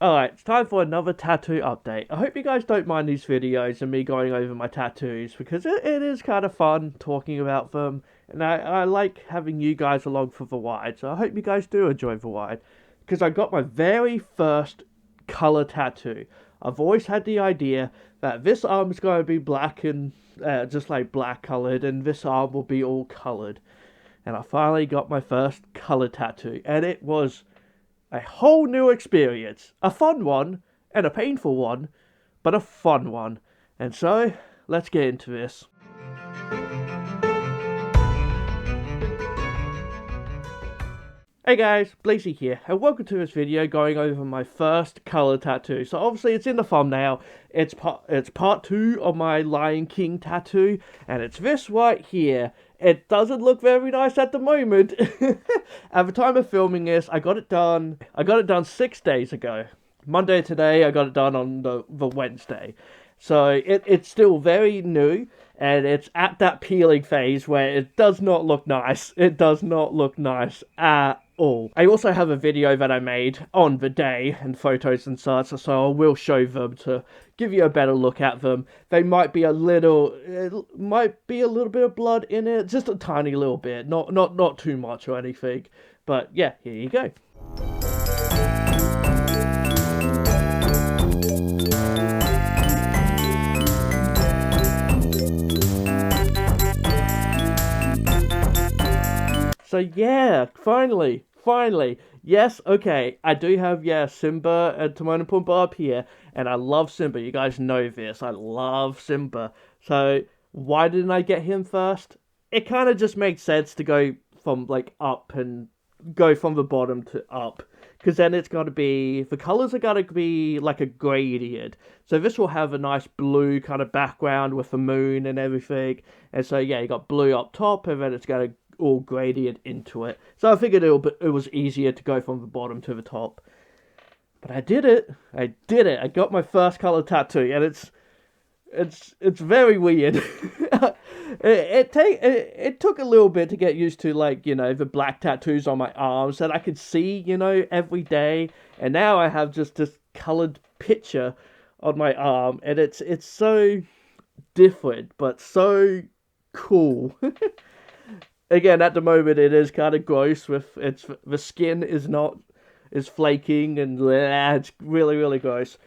Alright, it's time for another tattoo update. I hope you guys don't mind these videos and me going over my tattoos because it is kind of fun talking about them, and I like having you guys along for the ride, so I hope you guys do enjoy the ride because I got my very first color tattoo. I've always had the idea that this arm is going to be black and just like black colored, and this arm will be all colored. And I finally got my first color tattoo, and it was a whole new experience. A fun one, and a painful one, but a fun one. And so, let's get into this. Hey guys, Blazie here, and welcome to this video going over my first color tattoo. So obviously it's in the thumbnail, it's part 2 of my Lion King tattoo, and it's this right here. It doesn't look very nice at the moment. At the time of filming this, I got it done 6 days ago. Monday today, I got it done on the Wednesday. So it's still very new, and it's at that peeling phase where it does not look nice. It does not look nice at all. I also have a video that I made on the day and photos and such, so I will show them to give you a better look at them. They might be a little bit of blood in it, just a tiny little bit, not too much or anything. But yeah, here you go. So yeah, finally, yes, okay, I do have, Simba and Timon and Pumbaa up here, and I love Simba, you guys know this, I love Simba. So, why didn't I get him first? It kind of just makes sense to go from, like, up and go from the bottom to up, because then it's got to be, the colors are going to be like a gradient. So this will have a nice blue kind of background with the moon and everything, and so yeah, you got blue up top, and then it's going to all gradient into it. So I figured it was easier to go from the bottom to the top. But I did it. I got my first color tattoo, and it's very weird. It took a little bit to get used to, like, you know, the black tattoos on my arms that I could see, you know, every day. And now I have just this colored picture on my arm, and it's so different but so cool. Again, at the moment, it is kind of gross. The skin is flaking and it's really, really gross.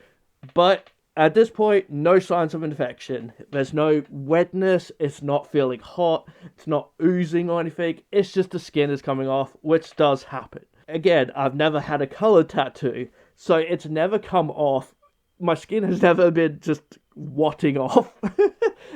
But at this point, no signs of infection. There's no wetness. It's not feeling hot. It's not oozing or anything. It's just the skin is coming off, which does happen. Again, I've never had a color tattoo, so it's never come off. My skin has never been just watting off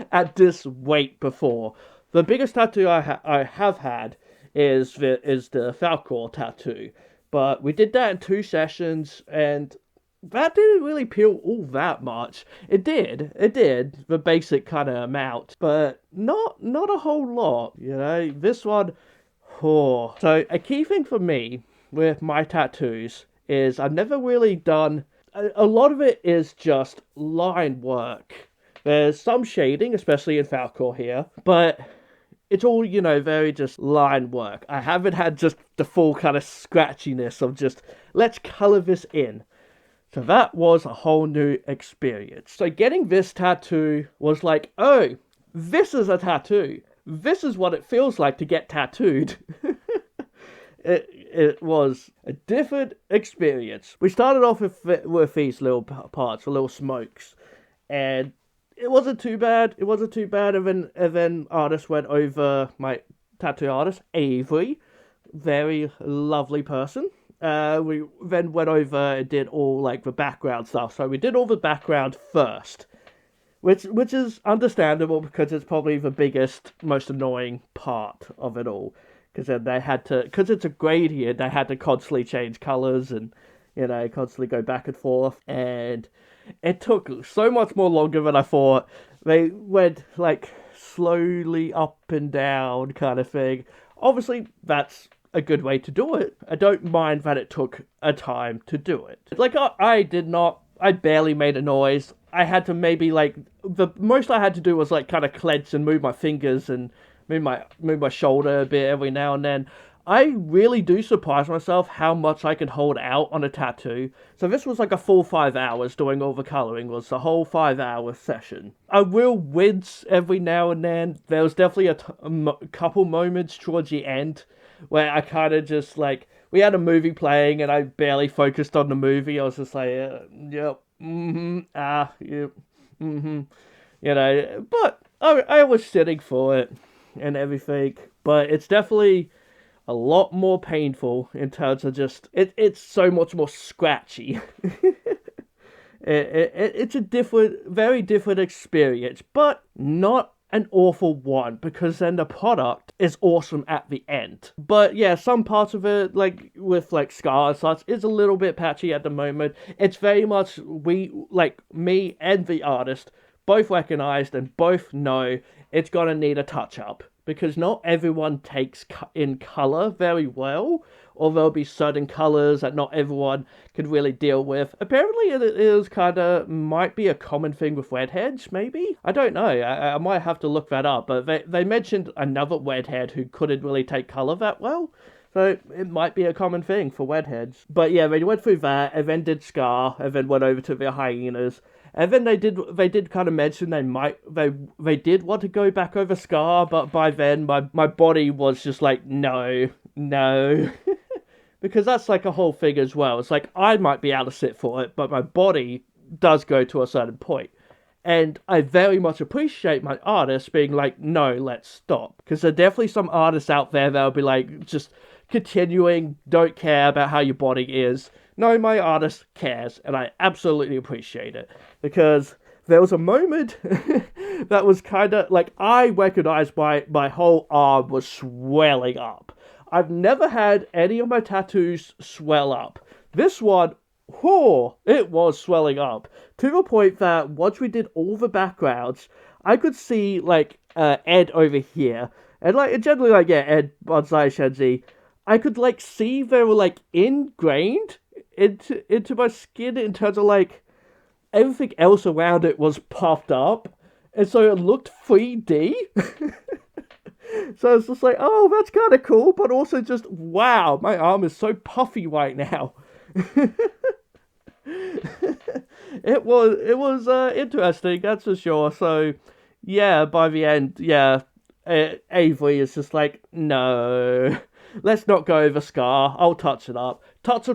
at this weight before. The biggest tattoo I have had is the Falcor tattoo, but we did that in 2 sessions, and that didn't really peel all that much. It did, the basic kind of amount, but not a whole lot, you know. This one, oh. So a key thing for me with my tattoos is I've never really done, a lot of it is just line work. There's some shading, especially in Falcor here, but it's all, you know, very just line work. I haven't had just the full kind of scratchiness of just, let's color this in. So that was a whole new experience. So getting this tattoo was like, oh, this is a tattoo. This is what it feels like to get tattooed. It was a different experience. We started off with these little parts, the little smokes, and it wasn't too bad. And then artist went over, my tattoo artist, Avery, very lovely person. We then went over and did all, like, the background stuff. So we did all the background first, which is understandable because it's probably the biggest, most annoying part of it all. Because then they had to, because it's a gradient, they had to constantly change colors and, you know, constantly go back and forth. And it took so much more longer than I thought. They went, like, slowly up and down kind of thing. Obviously, that's a good way to do it. I don't mind that it took a time to do it. Like, I barely made a noise. I had to maybe, like, the most I had to do was, like, kind of clench and move my fingers and move my shoulder a bit every now and then. I really do surprise myself how much I can hold out on a tattoo. So this was like a full 5 hours doing all the colouring, was the whole 5 hour session. I will wince every now and then. There was definitely a couple moments towards the end where I kind of just like, we had a movie playing and I barely focused on the movie. I was just like, yep, yep, but I was sitting for it and everything. But it's definitely a lot more painful in terms of just it's so much more scratchy. It's a very different experience, but not an awful one, because then the product is awesome at the end. But yeah, some parts of it, like with like Scar and such, is a little bit patchy at the moment. It's very much me and the artist both recognized and both know it's gonna need a touch up, because not everyone takes in color very well, or there'll be certain colors that not everyone can really deal with. Apparently it is might be a common thing with redheads, maybe? I don't know, I might have to look that up, but they mentioned another redhead who couldn't really take color that well. So it might be a common thing for redheads. But yeah, they went through that, and then did Scar, and then went over to the hyenas. And then they did kind of mention they did want to go back over Scar, but by then my body was just like, no. Because that's like a whole thing as well. It's like, I might be able to sit for it, but my body does go to a certain point. And I very much appreciate my artists being like, no, let's stop. Because there are definitely some artists out there that'll be like, just continuing, don't care about how your body is. No, my artist cares, and I absolutely appreciate it. Because there was a moment that was kind of like, I recognized my whole arm was swelling up. I've never had any of my tattoos swell up. This one, it was swelling up. To the point that once we did all the backgrounds, I could see, like, Ed over here. And, like, generally, like, yeah, Ed, Bonsai, Shenzi. I could, like, see they were, like, ingrained into my skin in terms of, like, everything else around it was puffed up. And so it looked 3D. So it's just like, oh, that's kind of cool, but also just, wow, my arm is so puffy right now. It was interesting, that's for sure. So yeah, by the end, yeah, Avery is just like, no, let's not go over Scar. I'll touch it up. Touch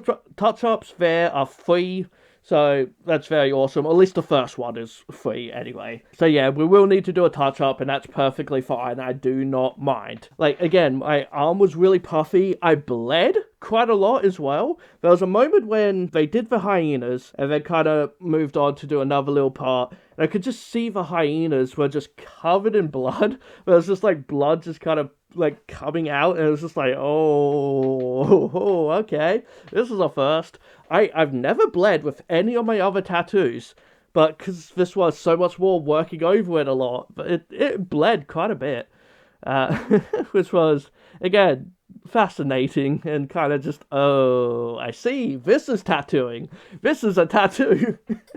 ups there are free. So that's very awesome. At least the first one is free anyway. So yeah, we will need to do a touch-up, and that's perfectly fine. I do not mind. Like, again, my arm was really puffy. I bled quite a lot as well. There was a moment when they did the hyenas, and then kind of moved on to do another little part, and I could just see the hyenas were just covered in blood. There was just, like, blood just kind of, like, coming out, and it was just like, oh, okay, this is a first. I've never bled with any of my other tattoos, but because this was so much more working over it a lot, but it bled quite a bit, which was, again, fascinating, and kind of just, oh, I see, this is tattooing, this is a tattoo.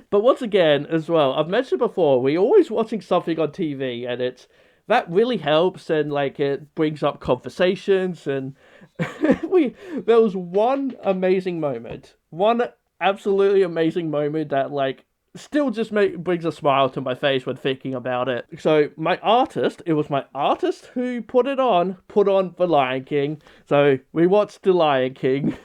But once again, as well, I've mentioned before, we're always watching something on TV, and that really helps, and like it brings up conversations, and there was one absolutely amazing moment that like still just brings a smile to my face when thinking about it. So it was my artist who put on The Lion King. So we watched The Lion King,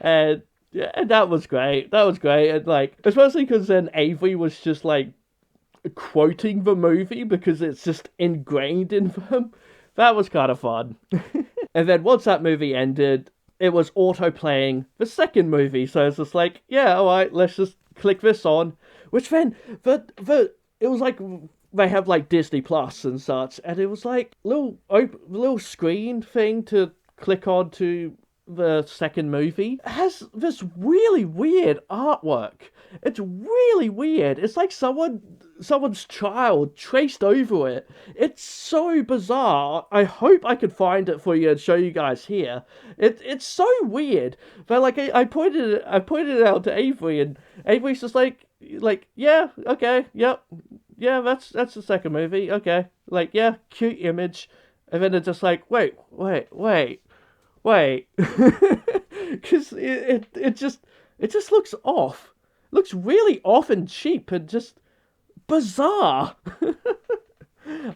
and yeah, that was great. And like, especially because then Avery was just like quoting the movie because it's just ingrained in them. That was kind of fun. And then once that movie ended, it was auto-playing the second movie. So it's just like, yeah, alright, let's just click this on. Which then, it was like, they have like Disney Plus and such, and it was like little screen thing to click on to the second movie. It has this really weird artwork. It's really weird. It's like someone's child traced over it. It's so bizarre. I hope I can find it for you and show you guys here. It's so weird. But like I pointed it out to Avery, and Avery's just like yeah, okay, yep, yeah, that's the second movie, okay, like yeah, cute image, and then it's just like wait. Wait, because it just looks off. It looks really off and cheap and just bizarre.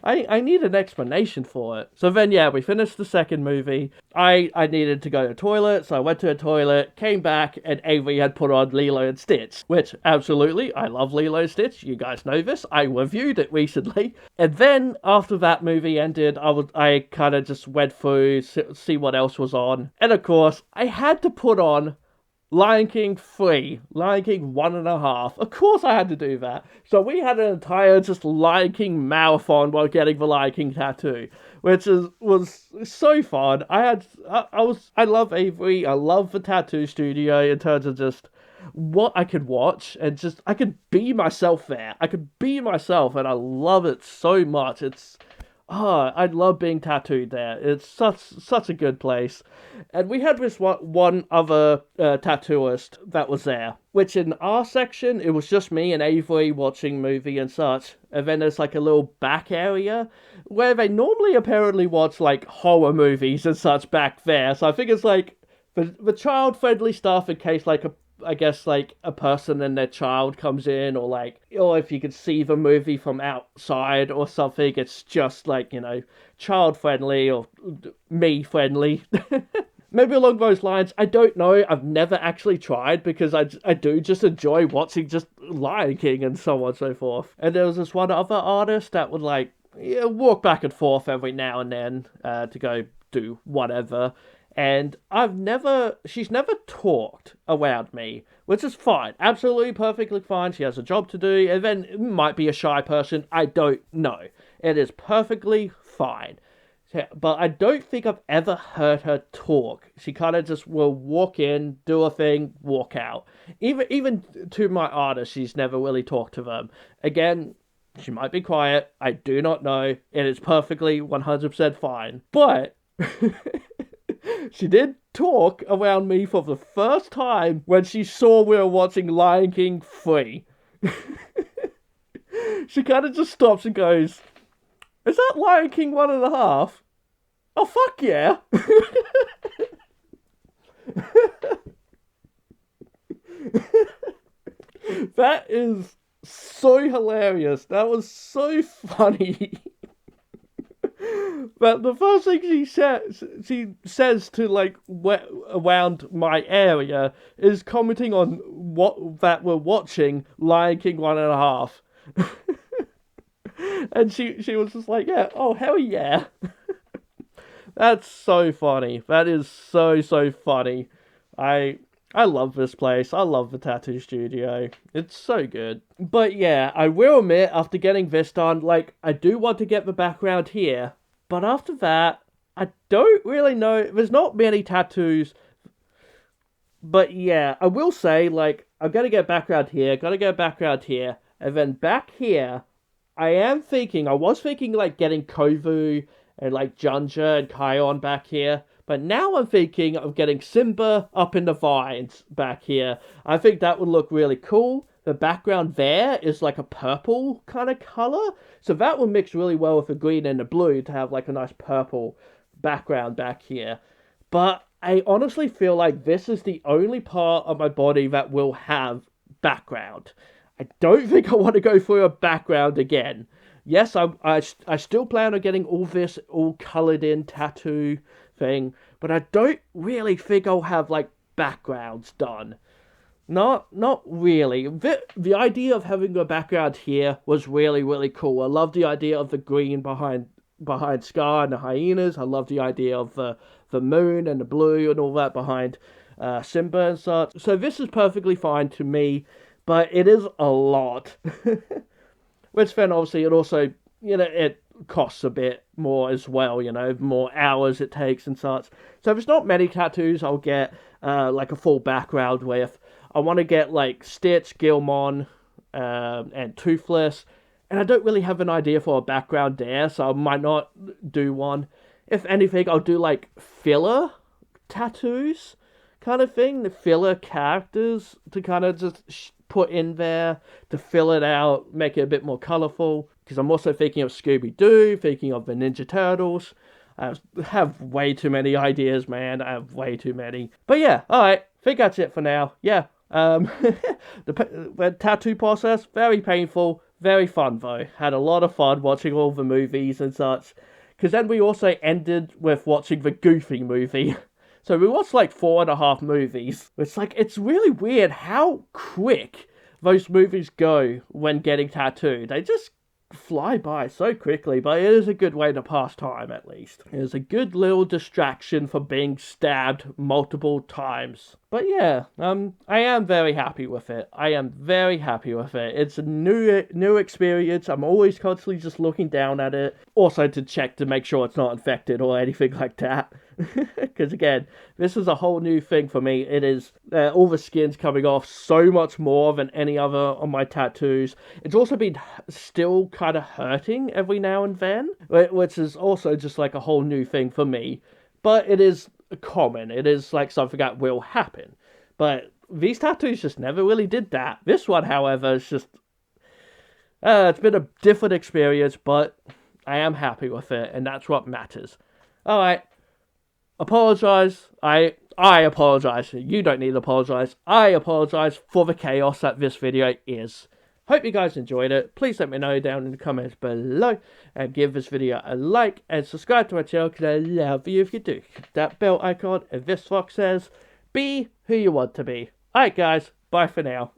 I need an explanation for it. So then, yeah, we finished the second movie. I needed to go to the toilet, so I went to the toilet, came back, and Avery had put on Lilo and Stitch, which, absolutely, I love Lilo and Stitch. You guys know this. I reviewed it recently. And then, after that movie ended, I kind of just went through, see what else was on. And, of course, I had to put on Lion King 3, Lion King 1.5. Of course I had to do that. So we had an entire just Lion King marathon while getting the Lion King tattoo, which was so fun. I love Avery. I love the tattoo studio in terms of just what I could watch and just I could be myself there. I could be myself, and I love it so much. I love being tattooed there. It's such a good place. And we had this one other tattooist that was there, which in our section, it was just me and Avery watching movie and such. And then there's like a little back area where they normally apparently watch like horror movies and such back there. So I think it's like the child-friendly stuff in case like I guess like a person and their child comes in, or if you could see the movie from outside or something, it's just like, child friendly or me friendly. Maybe along those lines. I don't know. I've never actually tried because I do just enjoy watching just Lion King and so on and so forth. And there was this one other artist that would walk back and forth every now and then to go do whatever. And she's never talked around me, which is fine. Absolutely perfectly fine. She has a job to do, and then might be a shy person. I don't know. It is perfectly fine. But I don't think I've ever heard her talk. She kind of just will walk in, do a thing, walk out. Even to my artists, she's never really talked to them. Again, she might be quiet. I do not know. It is perfectly 100% fine. But she did talk around me for the first time when she saw we were watching Lion King 3. She kind of just stops and goes, "Is that Lion King 1.5? Oh, fuck yeah." That is so hilarious. That was so funny. But the first thing she says to around my area is commenting on that we're watching Lion King 1.5. And she was just like, yeah, oh hell yeah. That's so funny. That is so funny. I love this place. I love the tattoo studio. It's so good. But yeah, I will admit, after getting this done, I do want to get the background here. But after that, I don't really know. There's not many tattoos. But yeah, I will say, I'm going to get background here. Got to get background here. And then back here, I was thinking, getting Kovu and, Junja and Kion back here. But now I'm thinking of getting Simba up in the vines back here. I think that would look really cool. The background there is a purple kind of color. So that would mix really well with the green and the blue to have a nice purple background back here. But I honestly feel like this is the only part of my body that will have background. I don't think I want to go through a background again. Yes, I still plan on getting all this all colored in tattoo thing, but I don't really think I'll have backgrounds done. Not really. The idea of having a background here was really, really cool. I love the idea of the green behind Scar and the hyenas. I love the idea of the moon and the blue and all that behind Simba and such. So this is perfectly fine to me, but it is a lot. Which then obviously it also, it costs a bit more as well, more hours it takes and such. So if there's not many tattoos I'll get a full background with. I want to get Stitch, Gilmon, and Toothless, and I don't really have an idea for a background there, so I might not do one. If anything, I'll do filler tattoos kind of thing, the filler characters to kind of just put in there to fill it out, make it a bit more colourful, because I'm also thinking of Scooby-Doo, thinking of the Ninja Turtles. I have way too many ideas, man. I have way too many. But yeah, alright. Think that's it for now. Yeah. The tattoo process, very painful, very fun though. Had a lot of fun watching all the movies and such. Because then we also ended with watching the Goofy movie. So we watched like 4.5 movies. It's like, it's really weird how quick those movies go when getting tattooed. They just fly by so quickly, but it is a good way to pass time, at least. It is a good little distraction for being stabbed multiple times. But yeah, I am very happy with it. I am very happy with it. It's a new experience. I'm always constantly just looking down at it. Also to check to make sure it's not infected or anything like that. Because again, this is a whole new thing for me. It is all the skin's coming off so much more than any other on my tattoos. It's also been still kind of hurting every now and then, which is also just like a whole new thing for me. But it is common. It is like something that will happen. But these tattoos just never really did that. This one, however, is just it's been a different experience, but I am happy with it, and that's what matters. Alright. Apologize. I apologize. You don't need to apologize. I apologize for the chaos that this video is. Hope you guys enjoyed it. Please let me know down in the comments below. And give this video a like. And subscribe to my channel because I love you if you do. Hit that bell icon. And VitoFox says, be who you want to be. Alright guys. Bye for now.